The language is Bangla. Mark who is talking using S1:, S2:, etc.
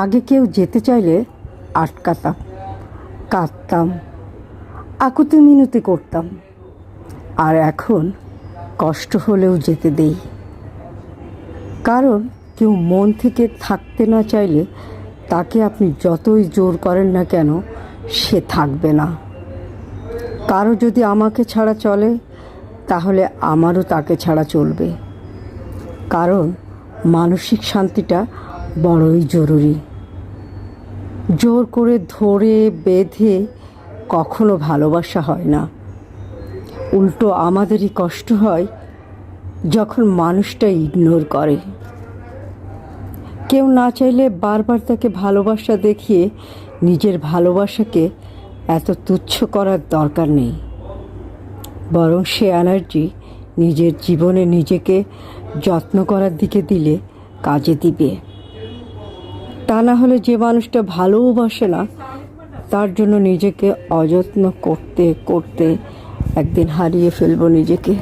S1: আগে কেউ যেতে চাইলে আটকাতাম, কাঁদতাম, আকুতি মিনতি করতাম। আর এখন কষ্ট হলেও যেতে দেই, কারণ কেউ মন থেকে থাকতে না চাইলে তাকে আপনি যতই জোর করেন না কেন সে থাকবে না। কারো যদি আমাকে ছাড়া চলে তাহলে আমারও তাকে ছাড়া চলবে, কারণ মানসিক শান্তিটা বড়ই জরুরি। জোর করে ধরে বেঁধে কখনো ভালোবাসা হয় না। উল্টো আমাদেরই কষ্ট হয় যখন মানুষটা ইগনোর করে। কেউ না চাইলে বারবার তাকে ভালোবাসা দেখিয়ে নিজের ভালোবাসাকে এত তুচ্ছ করার দরকার নেই, বরং সে এনার্জি নিজের জীবনে নিজেকে যত্ন করার দিকে দিলে কাজে দিবে। তা না হলে যে মানুষটা ভালোবাসে না তার জন্য নিজেকে অযত্ন করতে করতে একদিন হারিয়ে ফেলবো নিজেকে।